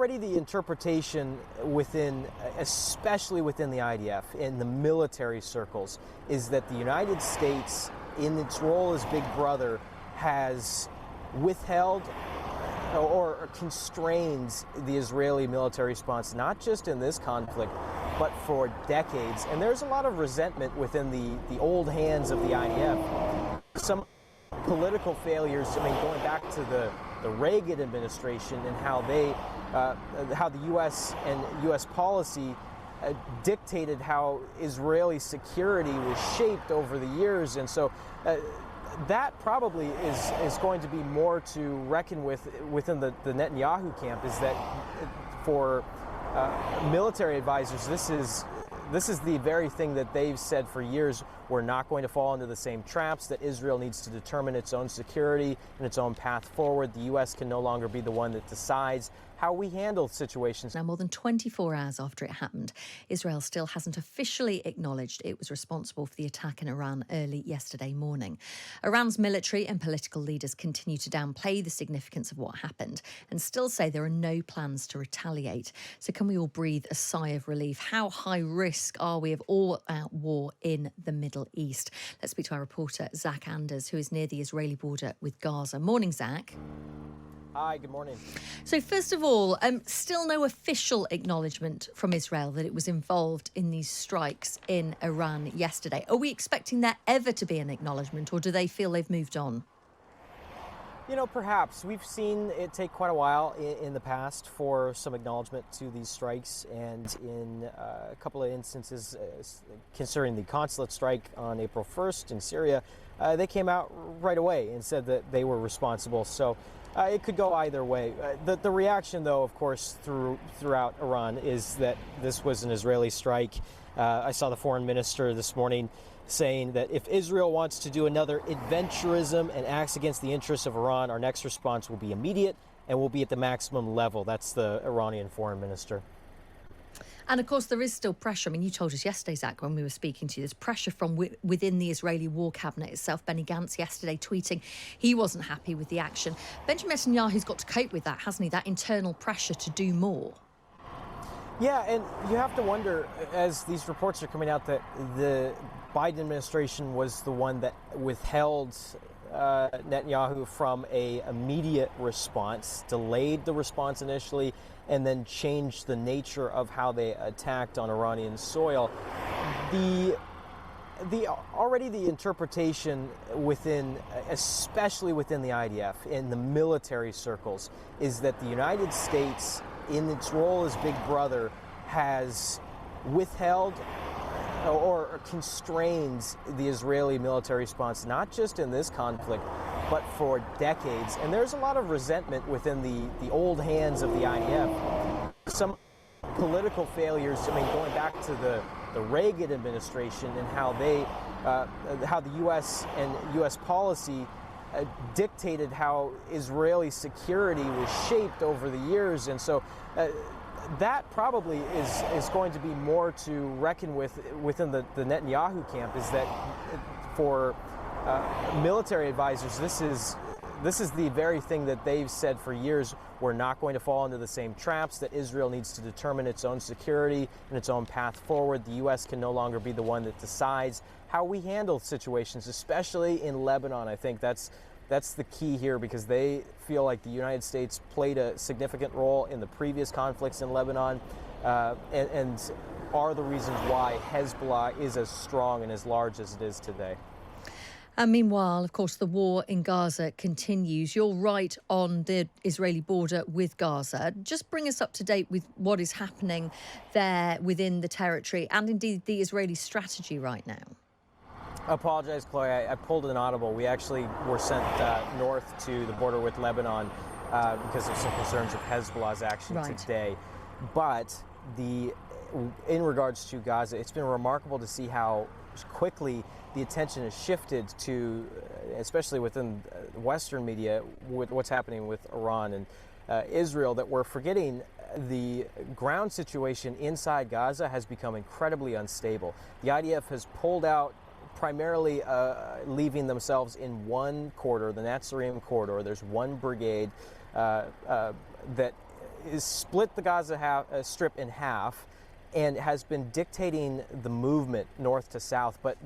already the interpretation especially within the IDF, in the military circles, is that the United States, in its role as Big Brother, has withheld or constrains the Israeli military response, not just in this conflict, but for decades. And there's a lot of resentment within the old hands of the IDF. Some political failures, going back to the Reagan administration and how the U.S. and U.S. policy dictated how Israeli security was shaped over the years. And so that probably is going to be more to reckon with within the Netanyahu camp, is that for military advisors, this is the very thing that they've said for years. We're not going to fall into the same traps, that Israel needs to determine its own security and its own path forward. The U.S. can no longer be the one that decides how we handle situations. Now, more than 24 hours after it happened, Israel still hasn't officially acknowledged it was responsible for the attack in Iran early yesterday morning. Iran's military and political leaders continue to downplay the significance of what happened and still say there are no plans to retaliate. So can we all breathe a sigh of relief? How high risk are we of all-out war in the Middle East? Let's speak to our reporter, Zach Anders, who is near the Israeli border with Gaza. Morning, Zach. Hi, good morning. So first of all, still no official acknowledgement from Israel that it was involved in these strikes in Iran yesterday. Are we expecting there ever to be an acknowledgement, or do they feel they've moved on? Perhaps. We've seen it take quite a while in the past for some acknowledgement to these strikes, and in a couple of instances, concerning the consulate strike on April 1st in Syria, they came out right away and said that they were responsible. So it could go either way. The reaction, though, of course, throughout Iran is that this was an Israeli strike. I saw the foreign minister this morning saying that if Israel wants to do another adventurism and acts against the interests of Iran, our next response will be immediate and will be at the maximum level. That's the Iranian foreign minister. And of course, there is still pressure. You told us yesterday, Zach, when we were speaking to you, there's pressure from within the Israeli war cabinet itself. Benny Gantz yesterday tweeting he wasn't happy with the action. Benjamin Netanyahu's got to cope with that, hasn't he? That internal pressure to do more. Yeah, and you have to wonder, as these reports are coming out, that the Biden administration was the one that withheld Netanyahu from a immediate response, delayed the response initially, and then changed the nature of how they attacked on Iranian soil. Already the interpretation especially within the IDF, in the military circles, is that the United States, in its role as Big Brother, has withheld or constrains the Israeli military response, not just in this conflict, but for decades. And there's a lot of resentment within the old hands of the IDF. Some political failures, going back to the Reagan administration and how the U.S. and U.S. policy dictated how Israeli security was shaped over the years. And so that probably is going to be more to reckon with within the Netanyahu camp, is that for military advisors, this is the very thing that they've said for years. We're not going to fall into the same traps, that Israel needs to determine its own security and its own path forward. The U.S. can no longer be the one that decides how we handle situations, especially in Lebanon. I think that's the key here, because they feel like the United States played a significant role in the previous conflicts in Lebanon and are the reasons why Hezbollah is as strong and as large as it is today. And meanwhile, of course, the war in Gaza continues. You're right on the Israeli border with Gaza. Just bring us up to date with what is happening there within the territory and indeed the Israeli strategy right now. I apologize, Chloe. I pulled an audible. We actually were sent north to the border with Lebanon because of some concerns of Hezbollah's action today. But in regards to Gaza, it's been remarkable to see how quickly the attention has shifted to, especially within Western media, with what's happening with Iran and Israel, that we're forgetting the ground situation inside Gaza has become incredibly unstable. The IDF has pulled out, primarily leaving themselves in one corridor, the Nazarene corridor. There's one brigade that is split the Gaza Strip in half and has been dictating the movement north to south. But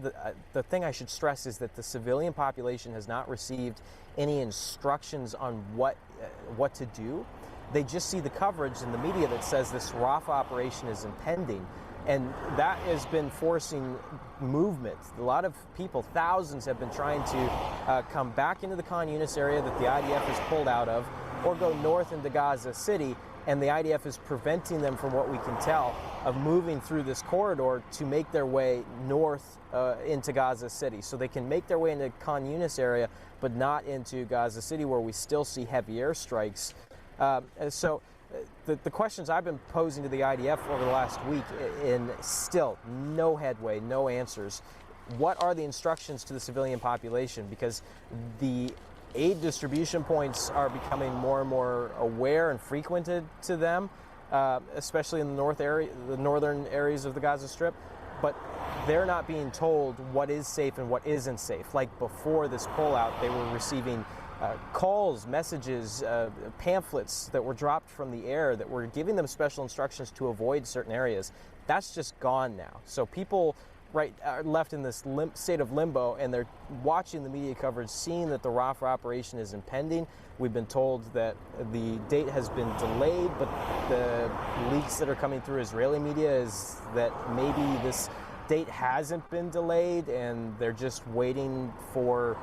the thing I should stress is that the civilian population has not received any instructions on what to do. They just see the coverage in the media that says this Rafah operation is impending. And that has been forcing movement. A lot of people, thousands, have been trying to come back into the Khan Yunis area that the IDF has pulled out of, or go north into Gaza City. And the IDF is preventing them, from what we can tell, of moving through this corridor to make their way north into Gaza City. So they can make their way into Khan Yunis area, but not into Gaza City, where we still see heavy airstrikes. The questions I've been posing to the IDF over the last week, and still no headway, no answers. What are the instructions to the civilian population? Because the aid distribution points are becoming more and more aware and frequented to them, especially in the northern areas of the Gaza Strip. But they're not being told what is safe and what isn't safe. Like before this pullout, they were receiving calls, messages, pamphlets that were dropped from the air that were giving them special instructions to avoid certain areas. That's just gone now. So people are left in this state of limbo, and they're watching the media coverage, seeing that the Rafah operation is impending. We've been told that the date has been delayed, but the leaks that are coming through Israeli media is that maybe this date hasn't been delayed, and they're just waiting for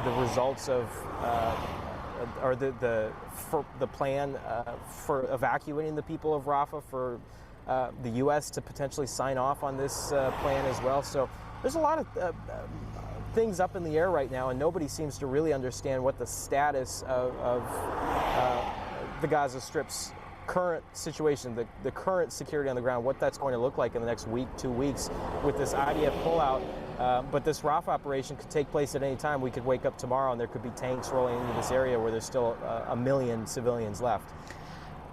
the results of or the plan for evacuating the people of Rafah, for the U.S. to potentially sign off on this plan as well. So there's a lot of things up in the air right now, and nobody seems to really understand what the status of the Gaza Strip's current situation, the current security on the ground, what that's going to look like in the next week, 2 weeks with this IDF pullout. But this Rafah operation could take place at any time. We could wake up tomorrow and there could be tanks rolling into this area where there's still 1 million civilians left.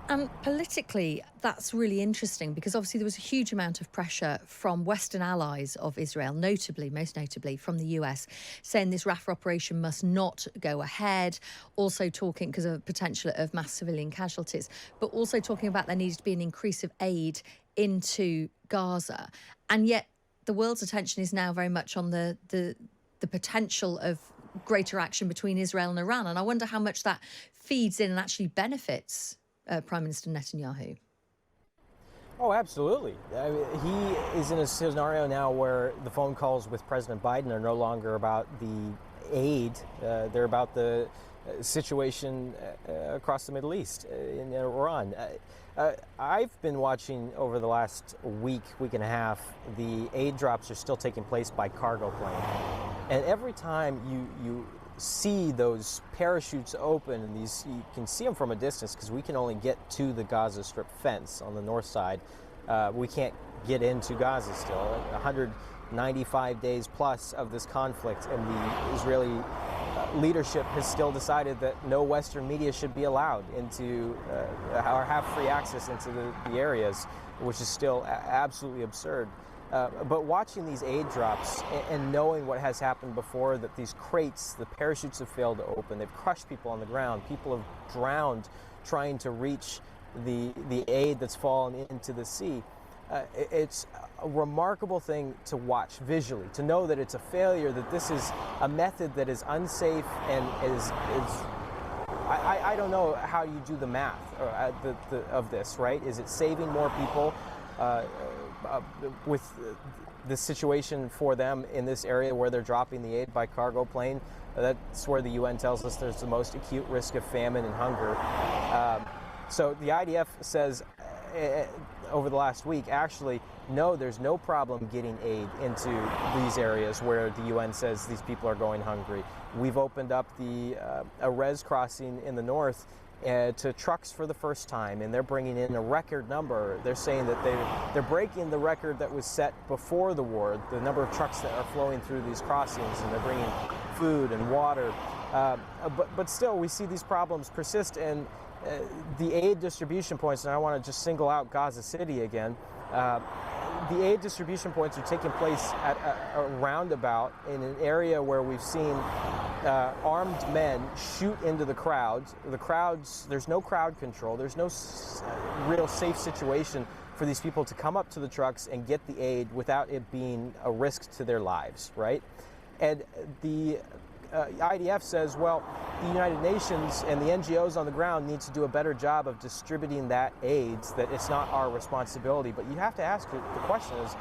And politically, that's really interesting, because obviously there was a huge amount of pressure from Western allies of Israel, most notably from the US, saying this Rafah operation must not go ahead, also talking, because of potential of mass civilian casualties, but also talking about there needs to be an increase of aid into Gaza. And yet the world's attention is now very much on the potential of greater action between Israel and Iran. And I wonder how much that feeds in and actually benefits Prime Minister Netanyahu. Oh, absolutely. I mean, he is in a scenario now where the phone calls with President Biden are no longer about the aid. They're about the situation across the Middle East, in Iran. I've been watching over the last week and a half, the aid drops are still taking place by cargo plane. And every time you see those parachutes open, and you can see them from a distance, because we can only get to the Gaza Strip fence on the north side. We can't get into Gaza still. 195 days plus of this conflict, and the Israeli leadership has still decided that no Western media should be allowed into or have free access into the areas, which is still absolutely absurd. But watching these aid drops and knowing what has happened before, that these crates, the parachutes have failed to open, they've crushed people on the ground, people have drowned trying to reach the aid that's fallen into the sea. It's a remarkable thing to watch visually, to know that it's a failure, that this is a method that is unsafe and is I don't know how you do the math of this, right? Is it saving more people with the situation for them in this area where they're dropping the aid by cargo plane? That's where the UN tells us there's the most acute risk of famine and hunger. So the IDF says over the last week, actually, no, there's no problem getting aid into these areas where the UN says these people are going hungry. We've opened up the Erez crossing in the north to trucks for the first time, and they're bringing in a record number. They're saying that they're breaking the record that was set before the war, the number of trucks that are flowing through these crossings, and they're bringing food and water. But still, we see these problems persist, and the aid distribution points, and I want to just single out Gaza City again, the aid distribution points are taking place at a roundabout in an area where we've seen armed men shoot into the crowds. There's no crowd control. There's no real safe situation for these people to come up to the trucks and get the aid without it being a risk to their lives, right? And the IDF says, well, the United Nations and the NGOs on the ground need to do a better job of distributing that aid, that it's not our responsibility. But you have to ask the question is,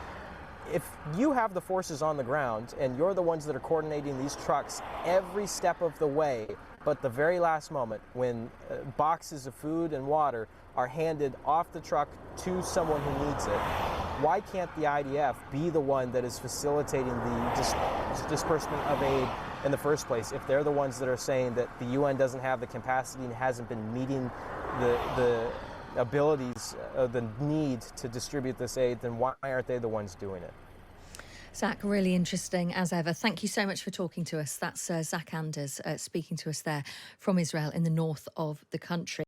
if you have the forces on the ground and you're the ones that are coordinating these trucks every step of the way, but the very last moment when boxes of food and water are handed off the truck to someone who needs it, why can't the IDF be the one that is facilitating the disbursement of aid in the first place? If they're the ones that are saying that the UN doesn't have the capacity and hasn't been meeting the abilities, the need to distribute this aid, then why aren't they the ones doing it? Zach, really interesting as ever. Thank you so much for talking to us. That's Zach Anders speaking to us there from Israel in the north of the country.